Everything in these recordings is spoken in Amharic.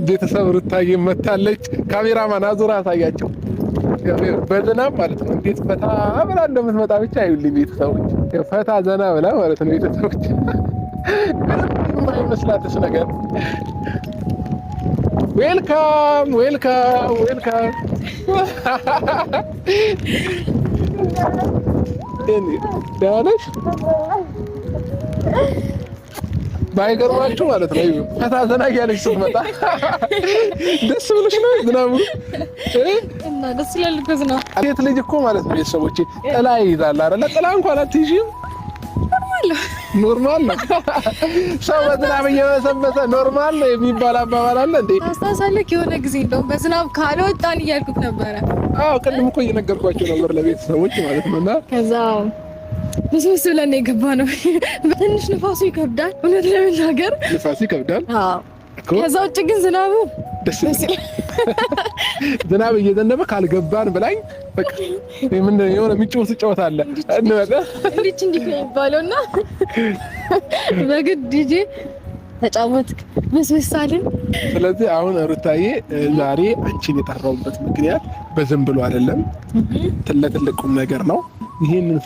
ቤተሰብ ሩታዬ መታለች። ካሜራማን አዙራ አሳያቸው በዝናብ ማለት ነው። እንዴት ፈታ ብላ እንደምትመጣ ብቻ አይውልኝ ቤተሰቦች፣ ፈታ ዘና ብላ ማለት ነው ቤተሰቦች። ምንም አይመስላትስ ነገር። ዌልካም ዌልካም ዌልካም። ደህና ነሽ? ባይገርማችሁ ማለት ነው ፈታ ዘና እያለች ስትመጣ ደስ ብሎሽ ነው ዝናቡ እና ደስ ይላል እኮ ዝናቡ። ሴት ልጅ እኮ ማለት ነው ቤተሰቦቼ ጥላ ይይዛል አይደል? ጥላ እንኳን አትይዥም? ኖርማል ነው። ሰው በዝናብ እየበሰበሰ ኖርማል ነው የሚባል አባባል አለ እንዴ? ታስታውሳለህ? የሆነ ጊዜ እንደውም በዝናብ ካልወጣን እያልኩት ነበረ። አዎ ቅድም እኮ እየነገርኳቸው ነበር ለቤተሰቦች ማለት ነውና ከዛ ብዙ ብለን የገባ ነው። ትንሽ ንፋሱ ይከብዳል፣ እውነት ለመናገር ንፋሱ ይከብዳል። አዎ ከዛ ውጭ ግን ዝናቡ ደስ ይላል። ዝናብ እየዘነበ ካልገባን ብላኝ በቃ ምን የሆነ የሚጫወት ጨዋታ አለ እንበለ እንዲህ ነው የሚባለውና በግድ ዲጄ ተጫወትክ መስመሳልን። ስለዚህ አሁን ሩታዬ ዛሬ አንቺን የጠራሁበት ምክንያት በዝም ብሎ አይደለም፣ ትልቅ ቁም ነገር ነው። ይሄንን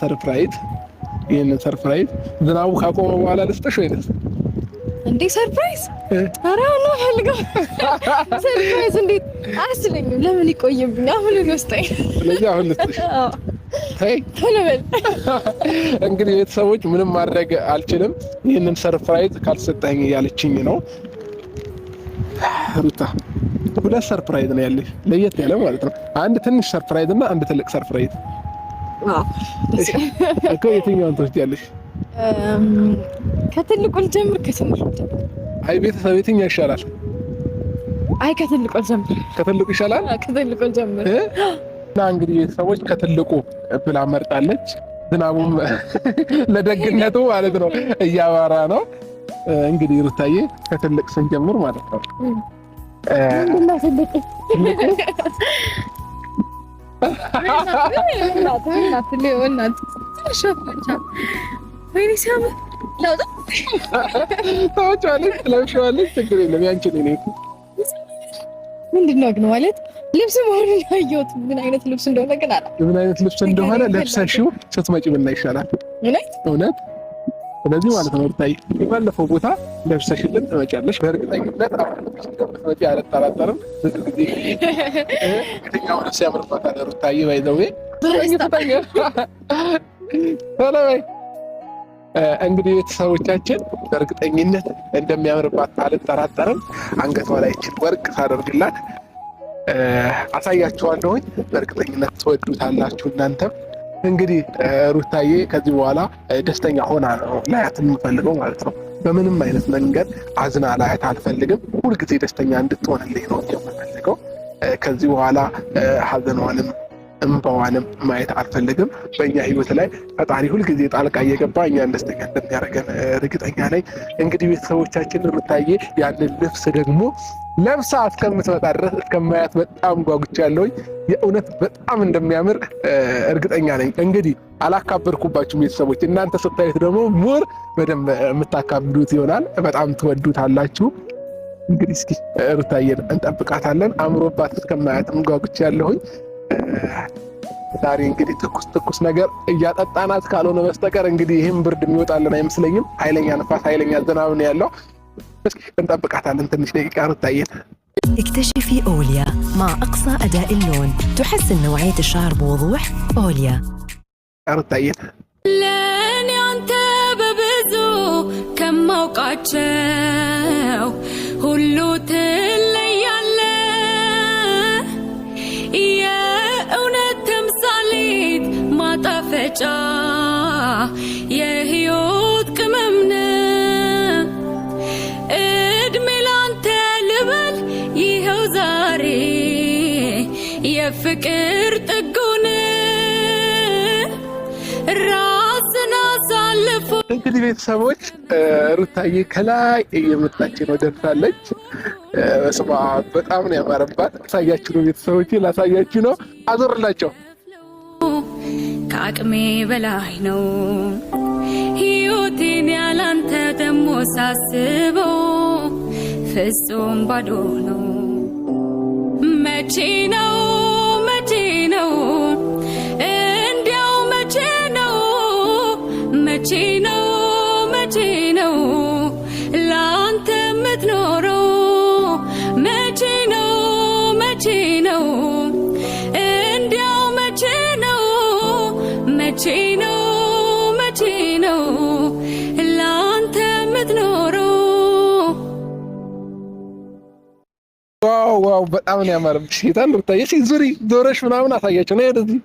ሰርፕራይዝ ዝናቡ ካቆመ በኋላ ልስጥሽ ወይ ደስ እንዴ? ሰርፕራይዝ? ኧረ ነው ፈልገው ሰርፕራይዝ እንዴት አስለኝም። ለምን ይቆይብኝ? አሁን ልስጠኝ። ስለዚህ አሁን ልስጥሽ። አዎ ታይ ተለበል። እንግዲህ ቤተሰቦች ምንም ማድረግ አልችልም። ይሄንን ሰርፕራይዝ ካልሰጠኝ ያለችኝ ነው ሩታ። ሁለት ሰርፕራይዝ ነው ያለሽ፣ ለየት ያለ ማለት ነው። አንድ ትንሽ ሰርፕራይዝ እና አንድ ትልቅ ሰርፕራይዝ። አዎ እኮ የትኛውን ትወስጃለሽ? ከትልቁ ልጀምር ከትንሹ ልጀምር? አይ ቤተሰብ የትኛው ይሻላል? አይ ከትልቁ ልጀምር። ከትልቁ ይሻላል? ከትልቁ ልጀምር። እና እንግዲህ ቤተሰቦች ከትልቁ ብላ መርጣለች። ዝናቡም ለደግነቱ ማለት ነው እያባራ ነው። እንግዲህ ሩታዬ ከትልቅ ስንጀምር ማለት ነው ምንድነው ትልቅ? ምንድነው ግን ማለት ልብስ መሆኑን ያየሁት ምን አይነት ልብስ እንደሆነ ግን አላ ምን አይነት ልብስ እንደሆነ ለብሰሽው ስትመጪ ምን ይሻላል? እውነት ስለዚህ ማለት ነው ሩታዬ ባለፈው ቦታ ለብሰሽልን ትመጫለሽ። በእርግጠኝነት አሁን ስትመጪ አልጠራጠርም። የትኛው ልብስ ያምርባታል ሩታዬ? ባይዘው እንግዲህ ቤተሰቦቻችን በእርግጠኝነት እንደሚያምርባት አልጠራጠርም። አንገቷ ላይ እችን ወርቅ ታደርግላት አሳያችኋለሁኝ። በእርግጠኝነት ትወዱታላችሁ እናንተም። እንግዲህ ሩታዬ ከዚህ በኋላ ደስተኛ ሆና ነው ላያት የምፈልገው ማለት ነው። በምንም አይነት መንገድ አዝና ላያት አልፈልግም። ሁልጊዜ ደስተኛ እንድትሆንልኝ ነው የምፈልገው። ከዚህ በኋላ ሀዘኗንም እንባዋንም ማየት አልፈልግም። በእኛ ህይወት ላይ ፈጣሪ ሁልጊዜ ጣልቃ እየገባ እኛን ደስተኛ እንደሚያደርገን እርግጠኛ ነኝ። እንግዲህ ቤተሰቦቻችን ሩታዬ ያንን ልብስ ደግሞ ለብሳ እስከምትመጣ ድረስ እስከማያት በጣም ጓጉቻለሁኝ። የእውነት በጣም እንደሚያምር እርግጠኛ ነኝ። እንግዲህ አላካበድኩባችሁም ቤተሰቦች፣ እናንተ ስታዩት ደግሞ ሙር በደንብ የምታካብዱት ይሆናል። በጣም ትወዱታላችሁ። እንግዲህ እስኪ ሩታዬን እንጠብቃታለን። አምሮባት እስከማያትም ጓጉቻለሁኝ። ዛሬ እንግዲህ ትኩስ ነገር እያጠጣናት ካልሆነ በስተቀር እንግዲህ ይህም ብርድ የሚወጣልን አይመስለኝም። ኃይለኛ ነፋስ፣ ኃይለኛ ዝናብ ነው ያለው። እስኪ እንጠብቃታለን ትንሽ ደቂቃ ሩታዬን። اكتشفي أوليا مع أقصى أداء اللون، تحسن نوعية الشعر بوضوح. أوليا ሩታዬን ለኔ አንተ በብዙ ከማውቃቸው ሁሉ ማጣፈጫ የህይወት ቅመምነ እድሜ ላንተ ልበል ይኸው ዛሬ የፍቅር ጥጉን ራስን አሳልፎ። እንግዲህ ቤተሰቦች ሩታዬ ከላይ እየመጣች ነው ደርሳለች። በስመ አብ በጣም ነው ያማረባት። ላሳያችሁ ነው ቤተሰቦቼ፣ ላሳያችሁ ነው። አዞርላቸው። ከአቅሜ በላይ ነው ህይወቴን ያላንተ ደሞ ሳስበው ፍጹም ባዶ ነው። መቼ ነው እንዲያው መቼ ነው ላንተ የምትኖረው? መቼ ነው እንዲያው መቼ ነው ላንተ የምትኖረው? ዋው በጣም ነው ያማረብሽ። ጌታን ሩታዬ ዙሪ ዞረሽ ምናምን አሳያቸው ነው ወደዚህ።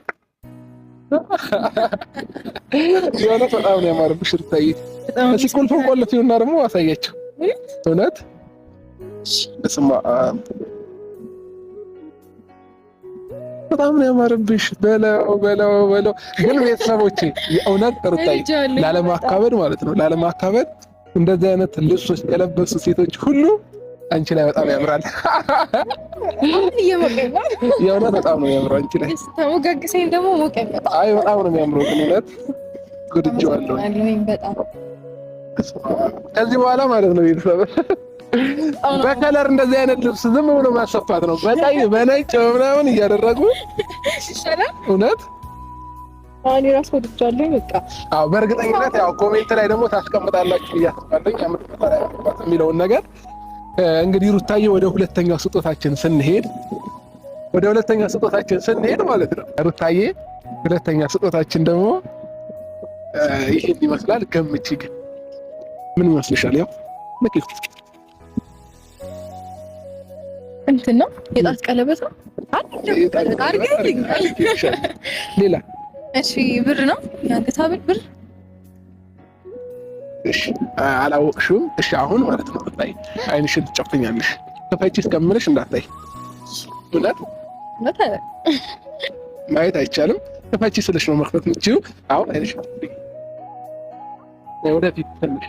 የሆነ በጣም ነው ያማረብሽ ሩታዬ። እሺ ቁልፉን ቆልፊውና ደግሞ አሳያቸው። እውነት እስማ በጣም ነው ያማረብሽ። በለው ግን ቤተሰቦቼ የእውነት ሩታዬ ላለማካበድ ማለት ነው ላለማካበድ እንደዚህ አይነት ልብሶች የለበሱ ሴቶች ሁሉ አንቺ ላይ በጣም ያምራል። የእውነት በጣም ነው የሚያምረው አንቺ ላይ። ተሞጋግሰኝ ደግሞ ሞቀኝ። አይ በጣም ነው የሚያምረው። ግን እውነት ጉድጄዋለሁ በጣም። ከዚህ በኋላ ማለት ነው ቤተሰብ በከለር እንደዚህ አይነት ልብስ ዝም ብሎ ማሰፋት ነው። በቀይ በነጭ ምናምን እያደረጉ ይሻላል። እውነት አሁን ራስ ወድጃለሁ በቃ። አዎ በእርግጠኝነት ያው ኮሜንት ላይ ደግሞ ታስቀምጣላችሁ እያስቀምጣለኝ የሚለውን ነገር እንግዲህ ሩታዬ ወደ ሁለተኛው ስጦታችን ስንሄድ ማለት ነው ሩታዬ ሁለተኛ ስጦታችን ደግሞ ይሄን ይመስላል። ገምቺ ግን ምን ይመስልሻል? ያው ለኪፍ እንትን ነው የጣት ቀለበት ነው አድርገኝ። ሌላ እሺ ብር ነው የአንገት ሐብል ብር። እሺ አላወቅሽውም? እሺ አሁን ማለት ነው ሩታዬ አይንሽን ትጨፍኛለሽ። ከፈቺ እስከምልሽ እንዳታይ። እውነት ማየት አይቻልም። ከፈቺ ስልሽ ነው መክፈት የምትችይው። አሁን አይንሽን ወደፊት ትንሽ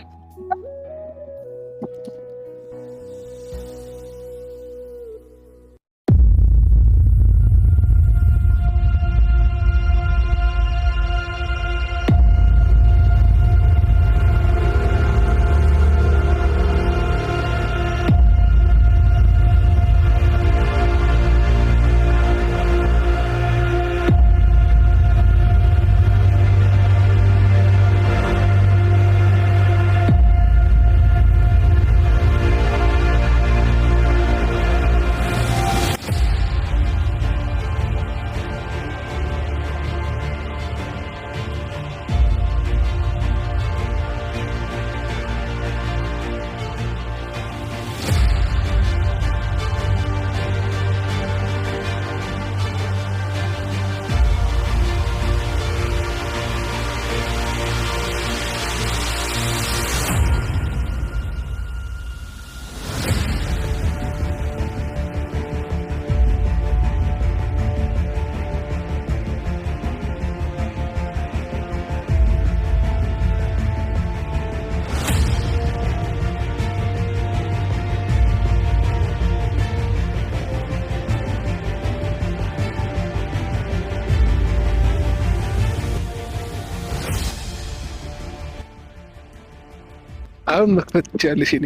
አሁን መክፈት ትችያለሽ። እኔ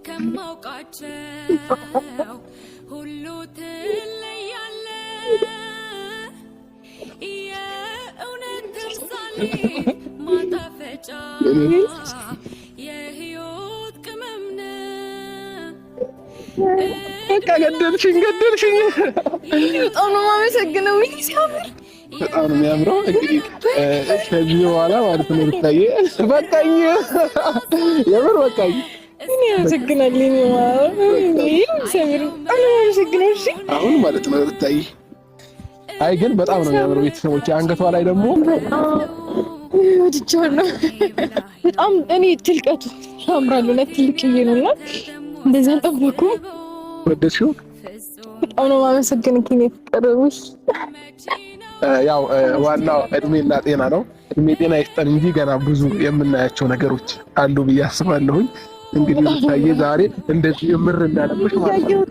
ከማውቃቸው ሁሉ ትለያለህ። የእውነት ተምሳሌ ማጣፈጫ የህይወት ቅመም ነህ። በቃ ገደልሽኝ። በጣም ነው የማመሰግነው። ሲያምር በጣም ነው የሚያምረው። እንግዲህ ከዚህ በኋላ ማለት ነው ሩታዬ በቃኝ፣ የምር በቃኝ። እኔ አመሰግናለሁ። አሁን ማለት ነው ሩታዬ። አይ ግን በጣም ነው የሚያምረው። ቤተሰቦች አንገቷ ላይ ደግሞ ወድጄዋለሁ በጣም። እኔ ትልቀቱ ያምራል። እውነት ትልቅዬ ነውና እንደዛ አልጠበኩም። ወደድሽው? በጣም ነው የማመሰግነው። ከኔ ፍቅርሽ ያው ዋናው እድሜና ጤና ነው። እድሜ ጤና ይስጠን እንጂ ገና ብዙ የምናያቸው ነገሮች አሉ ብዬ አስባለሁኝ። እንግዲህ ሩታዬ ዛሬ እንደዚህ ምር እንዳለብሽ ማለት ነው፣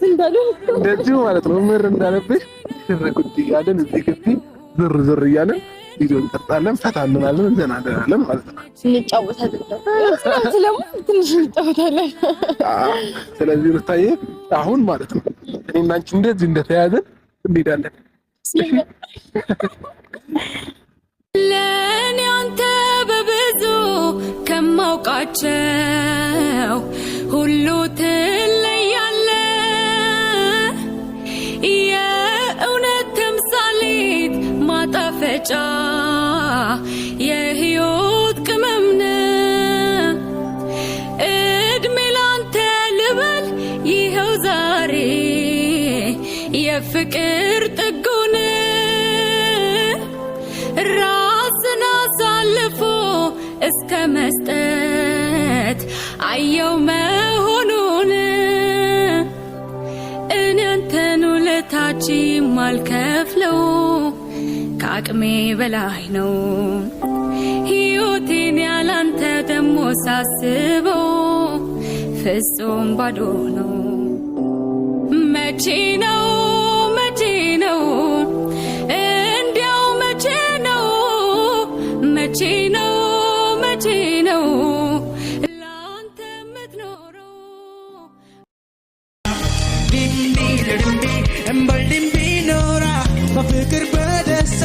እንደዚህ ማለት ነው ምር እንዳለብሽ ሽርጉድ እያለን እዚህ ግቢ ዝር እያለን ቪዲዮ እንቀርጻለን፣ ፈታ እንላለን፣ ዘና እንላለን ማለት ነው። እንጫወታለን ስለሙ ትንሽ እንጫወታለን። ስለዚህ ሩታዬ አሁን ማለት ነው እኔና አንቺ እንደዚህ እንደተያዘን እንሄዳለን። ለኔ አንተ በብዙ ከማውቃቸው ሁሉ ትለያለህ። የእውነት ተምሳሌት ማጣፈጫ የህይወት ቅመም ነህ። እድሜ ላንተ ልበል ይኸው ዛሬ የፍቅር ጥጉን ራስን አሳልፎ እስከ መስጠት አየው መሆኑን እኔ አንተን ውለታች ማልከፍለው ከአቅሜ በላይ ነው። ሕይወቴን ያላንተ ደሞ ሳስበው ፍጹም ባዶ ነው። መቼ ነው እንዲያው መቼ ነው ላንተ የምትኖረው? ዲምቢ እምበል ዲምቢ ኖራ በፍቅር በደስታ